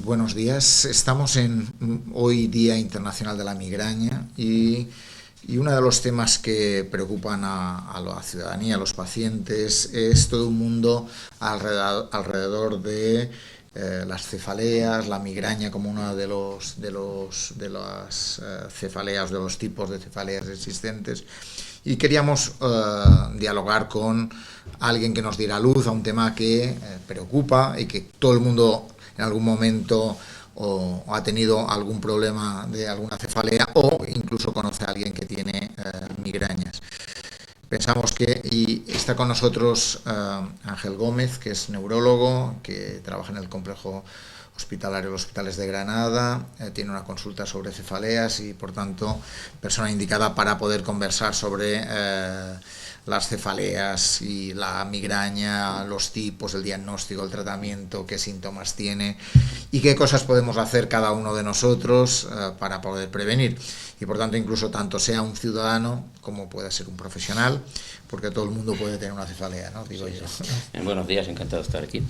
buenos días. Estamos en hoy Día Internacional de la Migraña y uno de los temas que preocupan a la ciudadanía, a los pacientes, es todo un mundo alrededor de las cefaleas, la migraña como una de las cefaleas, de los tipos de cefaleas existentes. Y queríamos dialogar con alguien que nos diera luz a un tema que preocupa y que todo el mundo en algún momento o ha tenido algún problema de alguna cefalea o incluso conoce a alguien que tiene migrañas. Pensamos y está con nosotros Ángel Gómez, que es neurólogo, que trabaja en el complejo hospitalario de los Hospitales de Granada, tiene una consulta sobre cefaleas y, por tanto, persona indicada para poder conversar sobre las cefaleas y la migraña, los tipos, el diagnóstico, el tratamiento, qué síntomas tiene y qué cosas podemos hacer cada uno de nosotros para poder prevenir. Y, por tanto, incluso tanto sea un ciudadano como pueda ser un profesional, porque todo el mundo puede tener una cefalea, ¿no? Digo yo. Buenos días, encantado de estar aquí.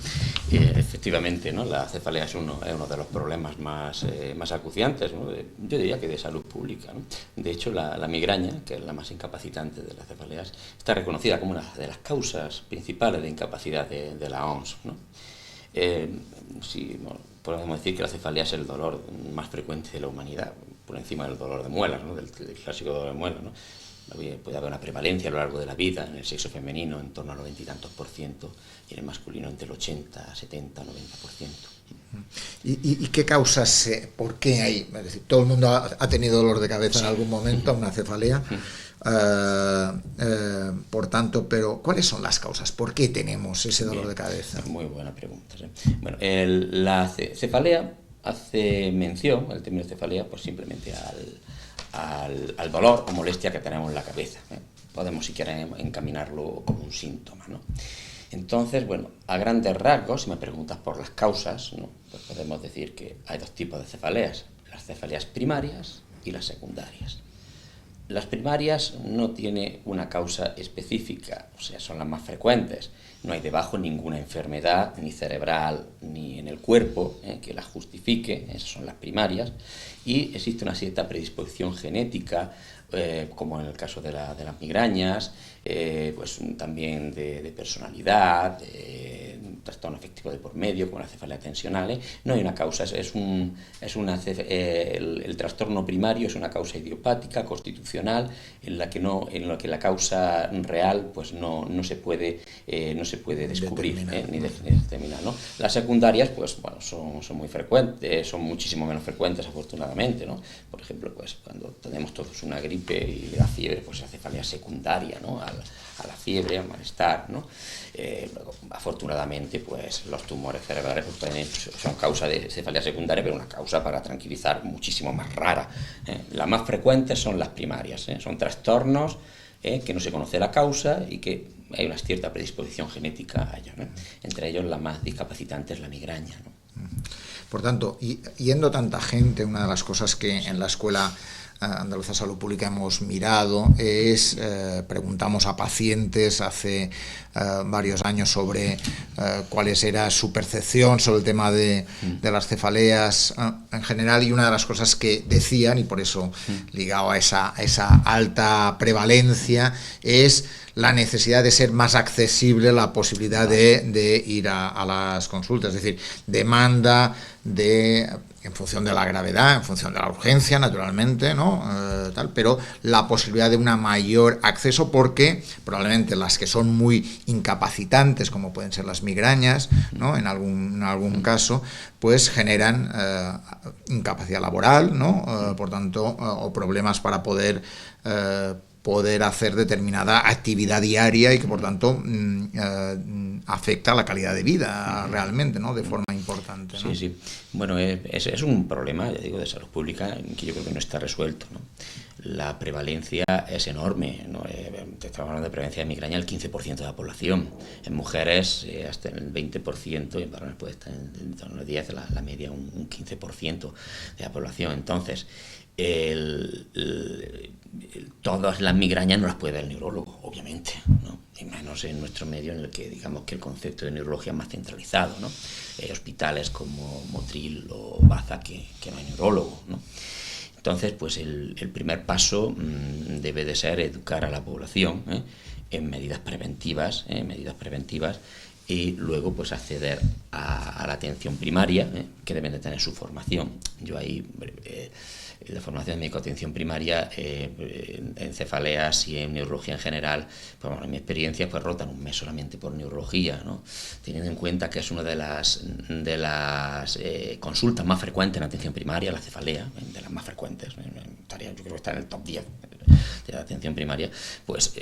Efectivamente, ¿no? La cefalea es uno de los problemas más acuciantes, ¿no? Yo diría que de salud pública, ¿no? De hecho, la migraña, que es la más incapacitante de las cefaleas, está reconocida como una de las causas principales de incapacidad de la OMS, ¿no? Podemos decir que la cefalea es el dolor más frecuente de la humanidad, por encima del dolor de muelas, ¿no? del clásico dolor de muelas, ¿no? Puede haber una prevalencia a lo largo de la vida en el sexo femenino en torno al 90 y tantos % y en el masculino entre el 80, 70, 90%. ¿Y qué causas, por qué hay? Es decir, todo el mundo ha tenido dolor de cabeza en algún momento, una cefalea. Por tanto, pero ¿cuáles son las causas? ¿Por qué tenemos ese dolor de cabeza? Muy buena pregunta. Bueno, la cefalea hace mención, el término cefalea, pues simplemente al dolor o molestia que tenemos en la cabeza. Podemos, si quieren, encaminarlo como un síntoma, ¿no? Entonces, bueno, a grandes rasgos, si me preguntas por las causas, ¿no? Pues podemos decir que hay dos tipos de cefaleas: las cefaleas primarias y las secundarias. Las primarias no tienen una causa específica, o sea, son las más frecuentes. No hay debajo ninguna enfermedad, ni cerebral, ni en el cuerpo, que las justifique. Esas son las primarias. Y existe una cierta predisposición genética, como en el caso de las migrañas, pues también de personalidad, un trastorno afectivo de por medio, como las cefaleas tensionales. No hay una causa, el trastorno primario es una causa idiopática, constitucional, en la que la causa real pues no se puede descubrir ni determinar, ¿no? Las secundarias pues bueno, son muy frecuentes, son muchísimo menos frecuentes, afortunadamente, ¿no? Por ejemplo, pues cuando tenemos todos una gripe y la fiebre, pues hace cefalea secundaria, ¿no? a la fiebre, al malestar, ¿no? Luego, afortunadamente, pues los tumores cerebrales pues, son causa de cefalea secundaria, pero una causa, para tranquilizar, muchísimo más rara. Las más frecuentes son las primarias, son trastornos que no se conoce la causa y que hay una cierta predisposición genética a ello, ¿no? Entre ellos, la más discapacitante es la migraña, ¿no? Por tanto, yendo tanta gente, una de las cosas que en la Escuela Andaluza de Salud Pública hemos mirado es, preguntamos a pacientes hace varios años sobre cuáles era su percepción sobre el tema de las cefaleas en general, y una de las cosas que decían, y por eso ligado a esa alta prevalencia, es la necesidad de ser más accesible la posibilidad de ir a las consultas, es decir, demanda en función de la gravedad, en función de la urgencia, naturalmente, ¿no? Pero la posibilidad de un mayor acceso, porque probablemente las que son muy incapacitantes, como pueden ser las migrañas, ¿no? En algún caso, pues generan incapacidad laboral, ¿no? Por tanto, o problemas para poder hacer determinada actividad diaria y que, por tanto, afecta a la calidad de vida realmente, ¿no? De forma importante, ¿no? Sí. Bueno, es un problema, ya digo, de salud pública que yo creo que no está resuelto, ¿no? La prevalencia es enorme, ¿no? Estamos hablando de prevalencia de migraña el 15% de la población. En mujeres hasta el 20%, y en varones puede estar en torno al 10%, la media un 15% de la población. Entonces, todas las migrañas no las puede ver el neurólogo, obviamente, ¿no? Y menos en nuestro medio en el que digamos que el concepto de neurología es más centralizado, ¿no? Hospitales como Motril o Baza que no hay neurólogo, ¿no? Entonces, pues el primer paso debe de ser educar a la población en medidas preventivas, y luego pues acceder a la atención primaria, que deben de tener su formación. Yo ahí, la formación de médico de atención primaria, en cefaleas y en neurología en general, pues bueno, en mi experiencia pues rotan un mes solamente por neurología, ¿no? Teniendo en cuenta que es una de las consultas más frecuentes en atención primaria, la cefalea, de las más frecuentes, yo creo que está en el top 10 de la atención primaria, pues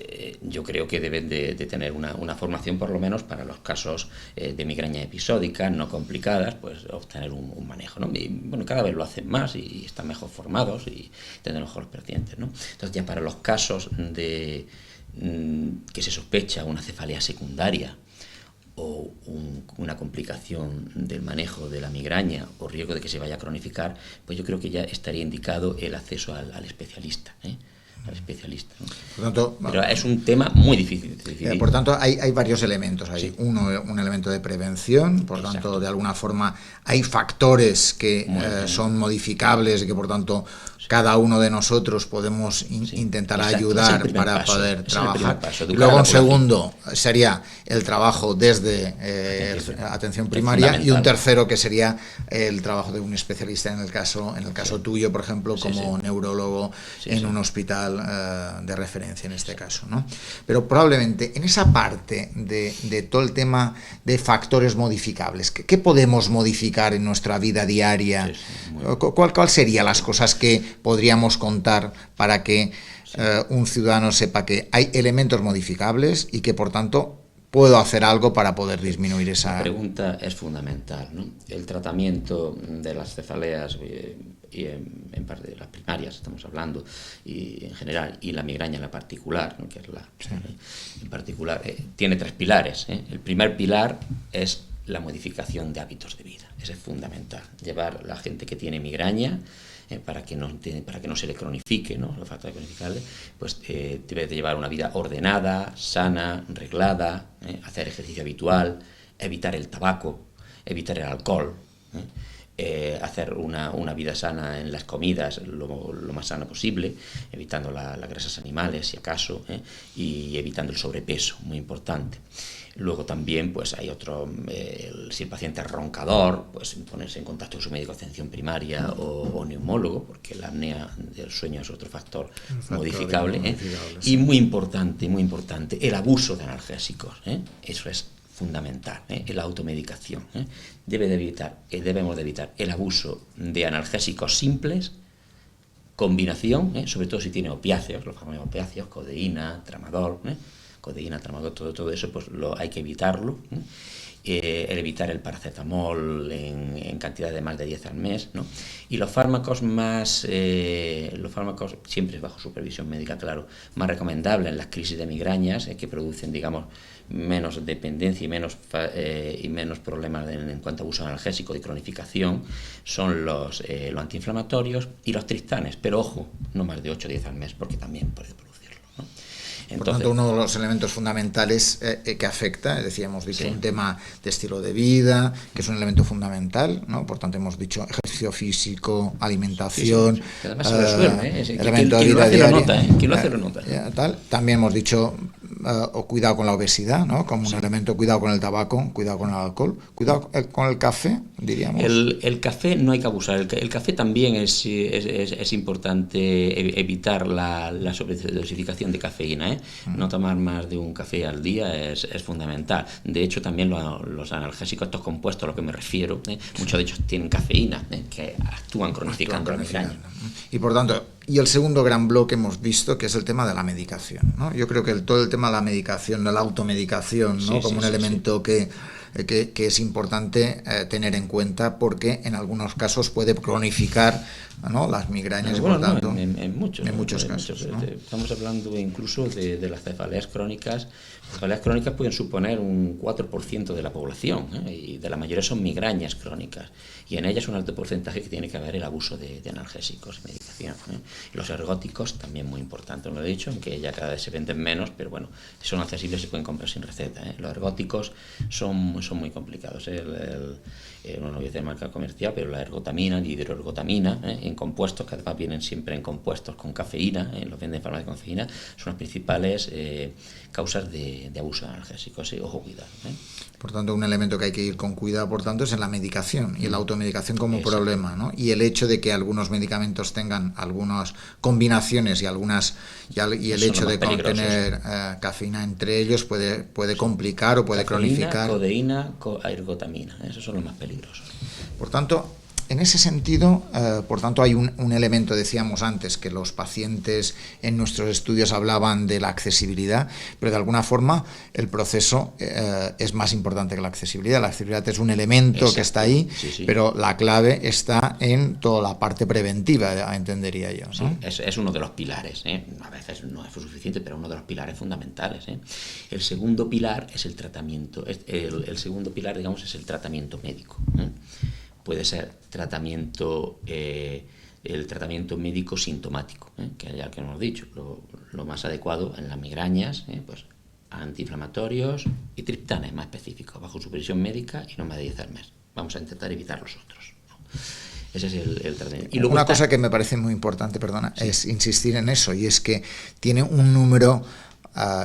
yo creo que deben de tener una formación por lo menos para los casos de migraña episódica, no complicadas, pues obtener un manejo, ¿no? Y bueno, cada vez lo hacen más y están mejor formados y tienen mejores pacientes, ¿no? Entonces ya para los casos de que se sospecha una cefalea secundaria o una complicación del manejo de la migraña o riesgo de que se vaya a cronificar, pues yo creo que ya estaría indicado el acceso al especialista, al especialista, ¿no? Por tanto, pero es un tema muy difícil. Por tanto, hay varios elementos ahí. Sí. Uno, un elemento de prevención, por Exacto. tanto, de alguna forma hay factores que son modificables y que, por tanto, cada uno de nosotros podemos intentar ayudar para poder trabajar. Y luego, un segundo sería el trabajo desde atención primaria, y un tercero que sería el trabajo de un especialista en el caso tuyo, por ejemplo, como neurólogo en un hospital de referencia en este caso, ¿no? Pero probablemente en esa parte de todo el tema de factores modificables, ¿qué podemos modificar en nuestra vida diaria? ¿Cuál serían las cosas que podríamos contar para que un ciudadano sepa que hay elementos modificables y que por tanto puedo hacer algo para poder disminuir esa... La pregunta es fundamental, ¿no? El tratamiento de las cefaleas y en parte de las primarias estamos hablando, y en general, y la migraña en la particular, ¿no? Que es en particular, tiene 3 pilares, El primer pilar es la modificación de hábitos de vida. Eso es fundamental. Llevar a la gente que tiene migraña, para que no se le cronifique, ¿no? La falta de cronificarle, pues debe de llevar una vida ordenada, sana, reglada, hacer ejercicio habitual, evitar el tabaco, evitar el alcohol, hacer una vida sana en las comidas, lo más sana posible, evitando las grasas animales, si acaso, y evitando el sobrepeso, muy importante. Luego también pues hay otro, si el paciente es roncador, pues ponerse en contacto con su médico de atención primaria o neumólogo, porque la apnea del sueño es otro factor modificable. Y muy importante, el abuso de analgésicos, eso es fundamental, la automedicación. Debemos de evitar el abuso de analgésicos simples, combinación, sobre todo si tiene opiáceos, los famosos opiáceos, codeína, tramadol, todo eso pues hay que evitarlo. El evitar el paracetamol en cantidad de más de 10 al mes, ¿no? Y los fármacos siempre bajo supervisión médica, claro, más recomendables en las crisis de migrañas, que producen, digamos, menos dependencia y menos problemas en cuanto a uso analgésico y cronificación, son los antiinflamatorios y los triptanes, pero ojo, no más de 8 o 10 al mes, porque también puede producirlo, ¿no? Entonces, por tanto, uno de los elementos fundamentales que afecta, es decir, hemos dicho un tema de estilo de vida, que es un elemento fundamental, ¿no? Por tanto, hemos dicho ejercicio físico, alimentación, además se resuelve, elemento de vida diaria. Quien lo hace lo nota. También hemos dicho cuidado con la obesidad, ¿no? Como un elemento, cuidado con el tabaco, cuidado con el alcohol, cuidado con el café, diríamos. El café no hay que abusar. El café también es importante evitar la sobredosificación de cafeína, No tomar más de un café al día es fundamental. De hecho, también los analgésicos, estos compuestos a los que me refiero, muchos de ellos tienen cafeína, que actúan cronificando la migraña. Y por tanto, Y el segundo gran bloque hemos visto que es el tema de la medicación, ¿no? Yo creo que todo el tema de la medicación, de la automedicación, ¿no? Como un elemento que es importante tener en cuenta, porque en algunos casos puede cronificar, ¿no?, las migrañas. Bueno, por tanto, en muchos casos, ¿no? Estamos hablando incluso de las cefaleas crónicas. Las cefaleas crónicas pueden suponer un 4% de la población, y de la mayoría son migrañas crónicas, y en ellas un alto porcentaje que tiene que haber el abuso de analgésicos, medicación. Los ergóticos también muy importante, no lo he dicho, aunque ya cada vez se venden menos, pero bueno, son accesibles y se pueden comprar sin receta. Los ergóticos son muy complicados. No voy a decir marca comercial, pero la ergotamina, la hidroergotamina, en compuestos, que además vienen siempre en compuestos con cafeína, los venden en farmacia con cafeína, son las principales causas de abuso de analgésicos. Ojo, cuidado. Por tanto, un elemento que hay que ir con cuidado, por tanto, es en la medicación y la automedicación como problema, ¿no? Y el hecho de que algunos medicamentos tengan algunas combinaciones y el hecho de contener cafeína entre ellos puede complicar o puede cronificar. Codeína, ergotamina, esos son los más peligrosos. Por tanto, en ese sentido, por tanto, hay un elemento, decíamos antes, que los pacientes en nuestros estudios hablaban de la accesibilidad, pero de alguna forma el proceso es más importante que la accesibilidad. La accesibilidad es un elemento que está ahí, pero la clave está en toda la parte preventiva, entendería yo, ¿no? Sí, es uno de los pilares, a veces no es suficiente, pero uno de los pilares fundamentales. El segundo pilar es el tratamiento, el segundo pilar, digamos, es el tratamiento médico. Puede ser el tratamiento médico sintomático, que ya que hemos dicho, lo más adecuado en las migrañas, pues antiinflamatorios y triptanes más específicos, bajo supervisión médica y no más de 10 al mes. Vamos a intentar evitar los otros, ¿no? Ese es el tratamiento. Y luego una cosa que me parece muy importante, es insistir en eso, y es que tiene un número.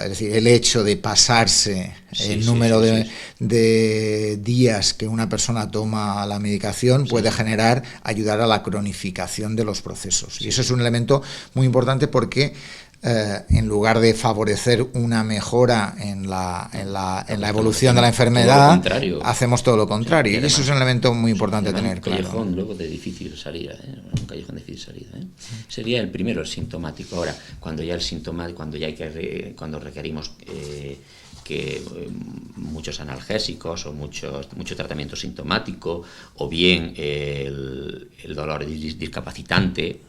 Es decir, el hecho de pasarse el número de días que una persona toma la medicación puede ayudar a la cronificación de los procesos. Y eso es un elemento muy importante porque en lugar de favorecer una mejora en la evolución de la enfermedad, hacemos todo lo contrario. Y eso es un elemento muy importante tener claro. Un callejón luego de difícil salida, un callejón de difícil salida. Sería el primero, el sintomático. Ahora, cuando ya cuando requerimos muchos analgésicos o mucho tratamiento sintomático, o bien el dolor discapacitante,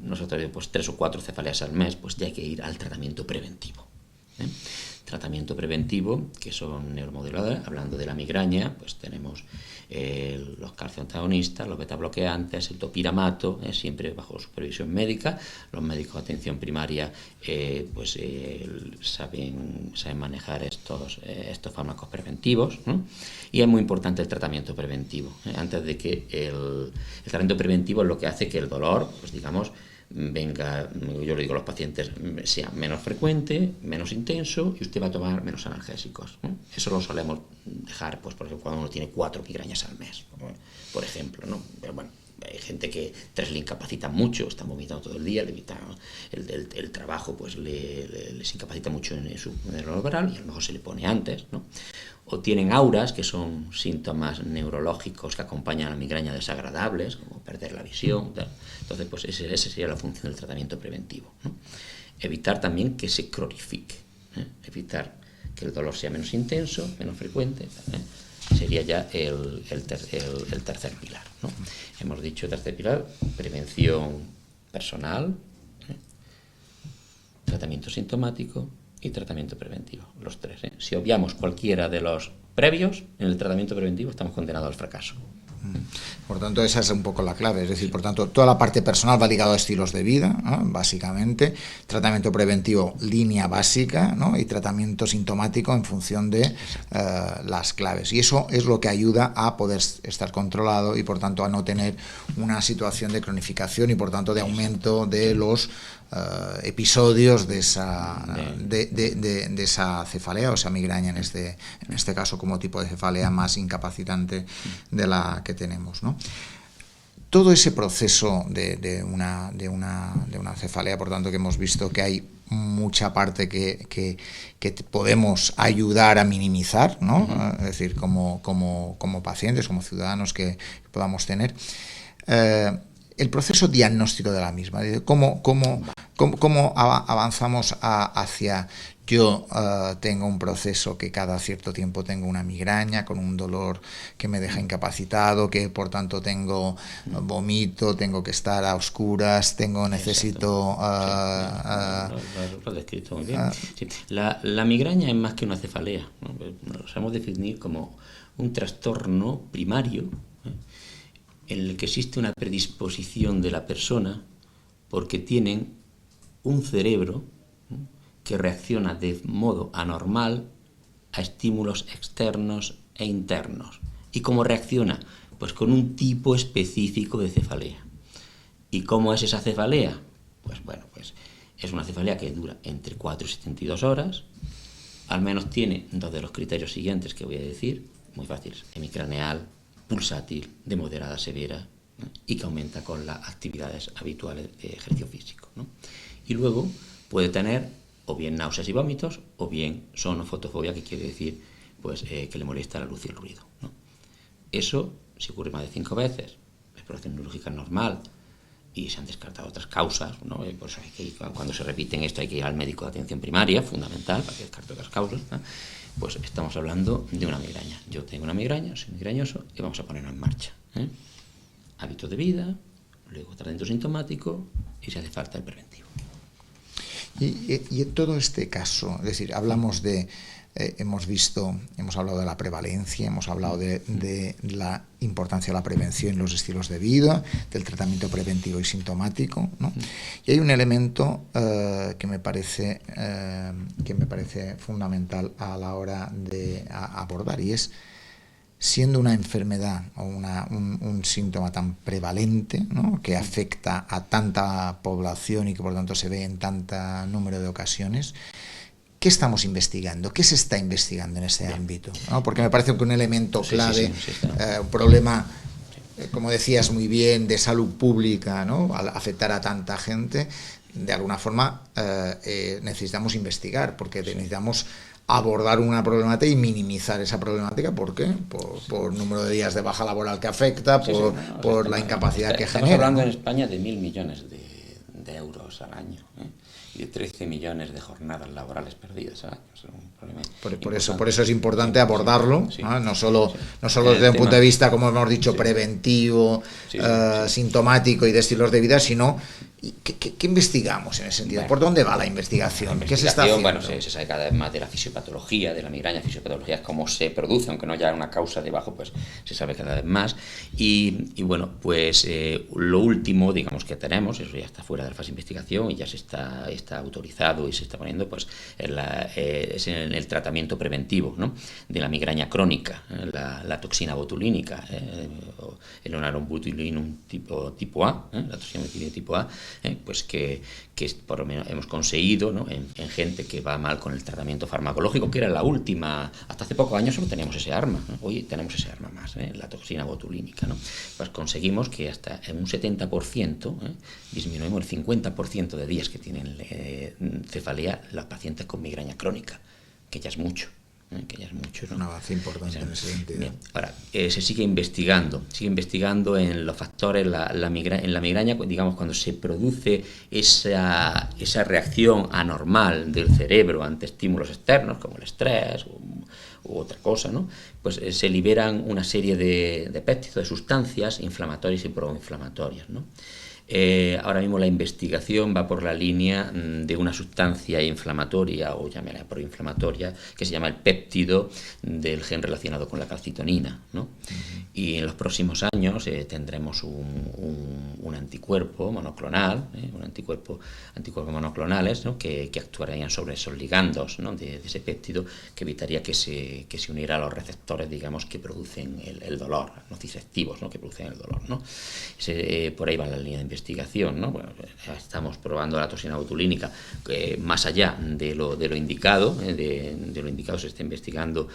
nosotros pues 3 o 4 cefaleas al mes, pues ya hay que ir al tratamiento preventivo. Tratamiento preventivo, que son neuromoduladores. Hablando de la migraña, pues tenemos los calcioantagonistas, los betabloqueantes, el topiramato, siempre bajo supervisión médica. Los médicos de atención primaria saben manejar estos fármacos preventivos, ¿no? Y es muy importante el tratamiento preventivo. Antes de que el tratamiento preventivo es lo que hace que el dolor, pues digamos, venga, yo le digo a los pacientes, sea menos frecuente, menos intenso, y usted va a tomar menos analgésicos, ¿no? Eso lo solemos dejar, pues, por ejemplo, cuando uno tiene 4 migrañas al mes, por ejemplo, ¿no? Pero bueno, hay gente que 3 le incapacitan mucho, están vomitando todo el día, el trabajo pues les incapacita mucho en su nervio laboral, y a lo mejor se le pone antes, ¿no? O tienen auras, que son síntomas neurológicos que acompañan a la migraña desagradables, como perder la visión, tal. Entonces, pues esa sería la función del tratamiento preventivo, ¿no? Evitar también que se cronifique, evitar que el dolor sea menos intenso, menos frecuente, sería ya el tercer pilar, ¿no? Hemos dicho tercer pilar, prevención personal, tratamiento sintomático y tratamiento preventivo, los 3. Si obviamos cualquiera de los previos, en el tratamiento preventivo estamos condenados al fracaso. Por tanto, esa es un poco la clave. Es decir, por tanto, toda la parte personal va ligada a estilos de vida, ¿no? Básicamente. Tratamiento preventivo, línea básica, ¿no? Y tratamiento sintomático en función de las claves. Y eso es lo que ayuda a poder estar controlado y, por tanto, a no tener una situación de cronificación y, por tanto, de aumento de los episodios de esa cefalea, o esa migraña en este caso, como tipo de cefalea más incapacitante de la que tenemos, ¿no? Todo ese proceso de una cefalea, por tanto, que hemos visto que hay mucha parte que podemos ayudar a minimizar, ¿no? Es decir, como pacientes, como ciudadanos que podamos tener. el proceso diagnóstico de la misma, cómo avanzamos hacia... Yo tengo un proceso que cada cierto tiempo tengo una migraña con un dolor que me deja incapacitado, que por tanto tengo vomito, tengo que estar a oscuras, necesito... Lo has descrito muy bien. Sí. La migraña es más que una cefalea, ¿no? Lo sabemos definir como un trastorno primario, en el que existe una predisposición de la persona porque tienen un cerebro que reacciona de modo anormal a estímulos externos e internos. ¿Y cómo reacciona? Pues con un tipo específico de cefalea. ¿Y cómo es esa cefalea? Pues bueno, pues es una cefalea que dura entre 4 y 72 horas, al menos tiene dos de los criterios siguientes que voy a decir, muy fáciles: hemicraneal, pulsátil, de moderada a severa, ¿no? Y que aumenta con las actividades habituales de ejercicio físico, ¿no? Y luego puede tener o bien náuseas y vómitos, o bien sonofotofobia, que quiere decir pues, que le molesta la luz y el ruido, ¿no? Eso, si ocurre más de 5 veces, la exploración neurológica normal, y se han descartado otras causas, ¿no? Por eso hay que ir, cuando se repiten esto hay que ir al médico de atención primaria, fundamental, para que descarte otras causas, ¿no? Pues estamos hablando de una migraña. Yo tengo una migraña, soy migrañoso, y vamos a ponerlo en marcha, ¿eh? Hábitos de vida, luego tratamiento sintomático, y si hace falta el preventivo. Y en todo este caso, es decir, hablamos de, hemos hablado de la prevalencia, hemos hablado de la importancia de la prevención en los estilos de vida, del tratamiento preventivo y sintomático, ¿no? Y hay un elemento que me parece fundamental a la hora de abordar, y es, siendo una enfermedad o un síntoma tan prevalente, ¿no?, que afecta a tanta población y que por tanto se ve en tanto número de ocasiones, ¿qué estamos investigando? ¿Qué se está investigando en ese ámbito? ¿No? Porque me parece que un elemento clave, un problema, como decías muy bien, de salud pública, ¿no?, al afectar a tanta gente, de alguna forma necesitamos investigar, porque necesitamos abordar una problemática y minimizar esa problemática. ¿Por qué? Por número de días de baja laboral que afecta, por la incapacidad que genera. Estamos hablando en España de 1.000 millones de euros al año, ¿eh? Y de 13 millones de jornadas laborales perdidas al año. Es un problema por eso es importante abordarlo, ¿no? No solo desde un punto de vista, como hemos dicho, preventivo, sintomático y de estilos de vida, sino ¿qué investigamos en ese sentido? ¿Por dónde va la investigación? ¿Qué se está haciendo? Bueno, se sabe cada vez más de la fisiopatología, de la migraña. Fisiopatología es cómo se produce, aunque no haya una causa debajo, pues se sabe cada vez más. Y bueno, pues lo último, digamos, que tenemos, eso ya está fuera de la fase de investigación y ya se está autorizado y se está poniendo, pues es en el tratamiento preventivo, ¿no?, de la migraña crónica, la toxina botulínica, el onarobutylinum tipo A, la toxina botulínica tipo A, pues que por lo menos hemos conseguido, ¿no?, en gente que va mal con el tratamiento farmacológico, que era la última, hasta hace pocos años solo teníamos ese arma, ¿no? Hoy tenemos ese arma más, la toxina botulínica, ¿no? Pues conseguimos que hasta en un 70% disminuimos el 50% de días que tienen cefalea los pacientes con migraña crónica, que ya es mucho. Que ya es mucho, ¿no? Un avance importante en ese sentido. Bien. Ahora, se sigue investigando en los factores, en la migraña, digamos, cuando se produce esa reacción anormal del cerebro ante estímulos externos, como el estrés u otra cosa, ¿no? Pues se liberan una serie de péptidos, de sustancias inflamatorias y proinflamatorias, ¿no? Ahora mismo la investigación va por la línea de una sustancia inflamatoria, o llámela proinflamatoria, que se llama el péptido del gen relacionado con la calcitonina, ¿no? Y en los próximos años tendremos un anticuerpo monoclonal, anticuerpos monoclonales, ¿no?, que actuarían sobre esos ligandos, ¿no?, de ese péptido, que evitaría que se uniera a los receptores, digamos, que producen el dolor, nociceptivos, ¿no?, que producen el dolor, ¿no? Por ahí va la línea de investigación, ¿no? Bueno, estamos probando la toxina botulínica más allá de lo indicado, de lo indicado. Se está investigando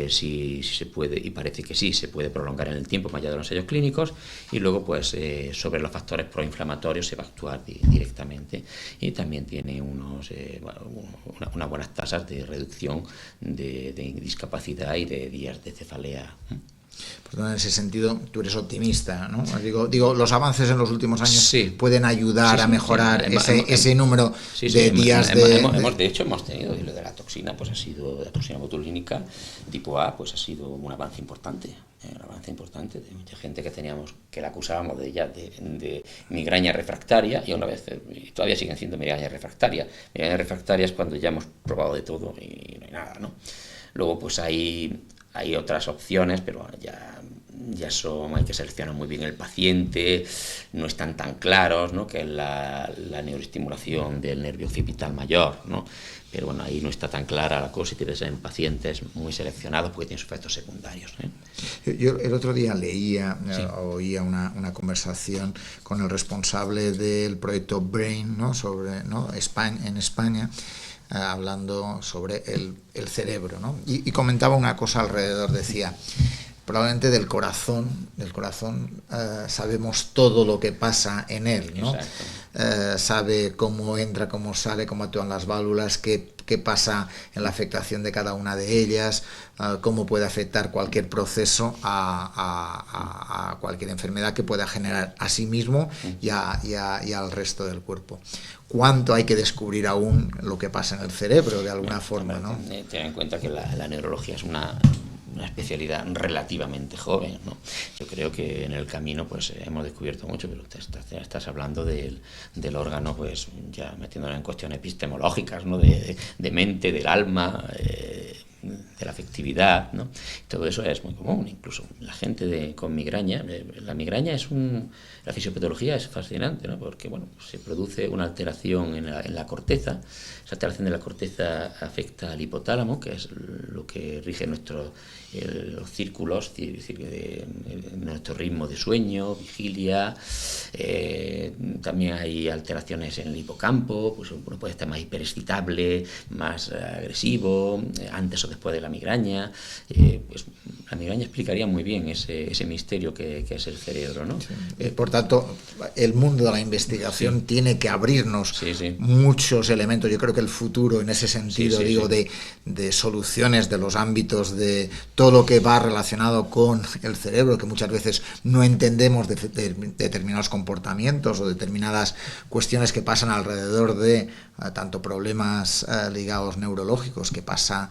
si se puede, y parece que sí, se puede prolongar en el tiempo más allá de los ensayos clínicos, y luego pues sobre los factores proinflamatorios se va a actuar directamente, y también tiene unas buenas tasas de reducción de discapacidad y de días de cefalea. Por tanto, en ese sentido, tú eres optimista, ¿no? Digo, los avances en los últimos años pueden ayudar a mejorar ese número de días de hecho, hemos tenido, y lo de la toxina, pues ha sido, la toxina botulínica tipo A, pues ha sido un avance importante. De mucha gente que la acusábamos de migraña refractaria, y una vez, y todavía siguen siendo migraña refractaria. Migraña refractaria es cuando ya hemos probado de todo y no hay nada, ¿no? Luego, pues hay otras opciones, pero bueno, hay que seleccionar muy bien el paciente, no están tan claros, ¿no? Que es la neuroestimulación del nervio occipital mayor, ¿no? Pero bueno, ahí no está tan clara la cosa y tienes en pacientes muy seleccionados porque tienen sus efectos secundarios, ¿eh? Yo el otro día oía una conversación con el responsable del proyecto BRAIN, ¿no? En España, hablando sobre el cerebro, ¿no? Y comentaba una cosa alrededor, decía, probablemente del corazón sabemos todo lo que pasa en él, ¿no? Sabe cómo entra, cómo sale, cómo actúan las válvulas, qué pasa en la afectación de cada una de ellas, cómo puede afectar cualquier proceso a cualquier enfermedad que pueda generar a sí mismo y al resto del cuerpo. ¿Cuánto hay que descubrir aún lo que pasa en el cerebro de alguna forma, ¿no? Ten en cuenta que la neurología es una especialidad relativamente joven, ¿no? Yo creo que en el camino pues hemos descubierto mucho, pero estás hablando del órgano, pues ya metiéndolo en cuestiones epistemológicas, ¿no? De mente, del alma, de la afectividad, ¿no? Todo eso es muy común, incluso la gente con migraña. La migraña la fisiopatología es fascinante, ¿no? Porque bueno, se produce una alteración en la corteza. Esa alteración de la corteza afecta al hipotálamo, que es lo que rige los círculos de nuestro ritmo de sueño, vigilia. También hay alteraciones en el hipocampo, pues uno puede estar más hiperexcitable, más agresivo, antes o después de la migraña. Pues la migraña explicaría muy bien ese misterio que es el cerebro, ¿no? Sí. Por tanto, el mundo de la investigación tiene que abrirnos muchos elementos. Yo creo que el futuro, en ese sentido, de soluciones de los ámbitos de todo lo que va relacionado con el cerebro, que muchas veces no entendemos de determinados comportamientos o determinadas cuestiones que pasan alrededor de tanto problemas ligados neurológicos que pasa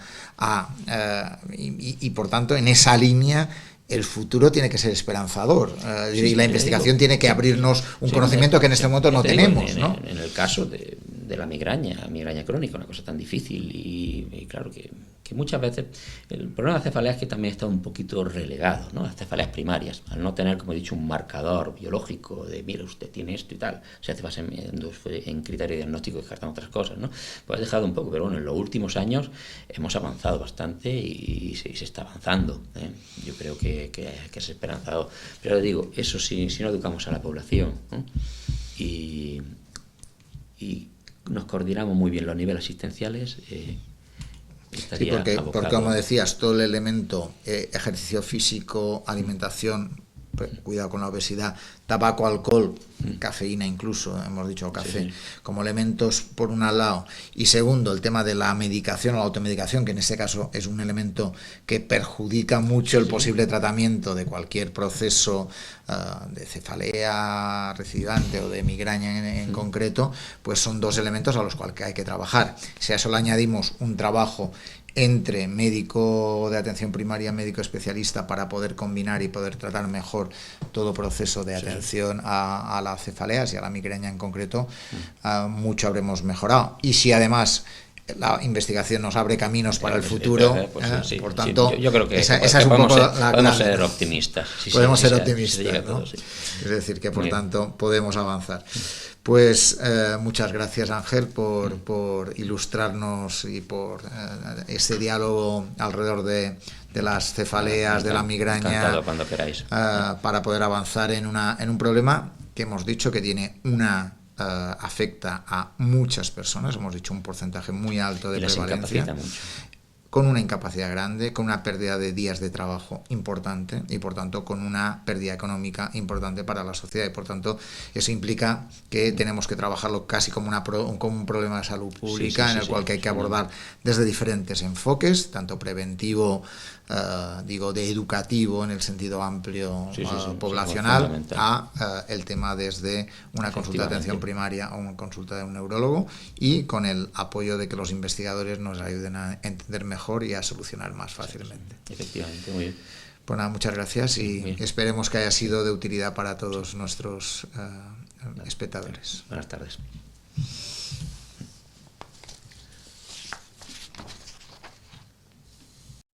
y por tanto en esa línea el futuro tiene que ser esperanzador, y la investigación tiene que abrirnos un conocimiento que en este momento no tenemos, ¿no? En el caso de la migraña crónica, una cosa tan difícil y claro que muchas veces el problema de la cefalea es que también está un poquito relegado, ¿no? Las cefaleas primarias, al no tener, como he dicho, un marcador biológico de, mira, usted tiene esto y tal, se hace base en criterio diagnóstico y descartan otras cosas, ¿no? Pues ha dejado un poco, pero bueno, en los últimos años hemos avanzado bastante y se está avanzando, ¿eh? Yo creo que es esperanzador, pero digo, eso si no educamos a la población, ¿no? Y nos coordinamos muy bien los niveles asistenciales, sí, porque como decías, todo el elemento ejercicio físico, alimentación, cuidado con la obesidad, tabaco, alcohol, cafeína incluso, hemos dicho café, como elementos por un lado, y segundo, el tema de la medicación o la automedicación, que en este caso es un elemento que perjudica mucho el posible tratamiento de cualquier proceso de cefalea recidivante o de migraña en concreto, pues son dos elementos a los cuales hay que trabajar. Si a eso le añadimos un trabajo entre médico de atención primaria, médico especialista, para poder combinar y poder tratar mejor todo proceso de atención a las cefaleas y a la migraña en concreto, mucho habremos mejorado. Y si además la investigación nos abre caminos para el futuro, por tanto, yo creo que esa es un poco la podemos ser optimistas. Podemos ser optimistas, ¿no? Es decir, que por tanto podemos avanzar. Pues muchas gracias, Ángel, por ilustrarnos y por este diálogo alrededor de las cefaleas, de la migraña, cuando queráis. Para poder avanzar en un problema que hemos dicho que tiene afecta a muchas personas, hemos dicho un porcentaje muy alto de prevalencia. con una incapacidad grande, con una pérdida de días de trabajo importante y por tanto con una pérdida económica importante para la sociedad, y por tanto eso implica que tenemos que trabajarlo casi como un problema de salud pública, en el cual que hay que abordar desde diferentes enfoques, tanto preventivo, de educativo en el sentido amplio, poblacional, a el tema desde una consulta de atención primaria o una consulta de un neurólogo, y con el apoyo de que los investigadores nos ayuden a entender mejor y a solucionar más fácilmente. Efectivamente, muy bien. Pues nada, muchas gracias y esperemos que haya sido de utilidad para todos nuestros espectadores. Buenas tardes.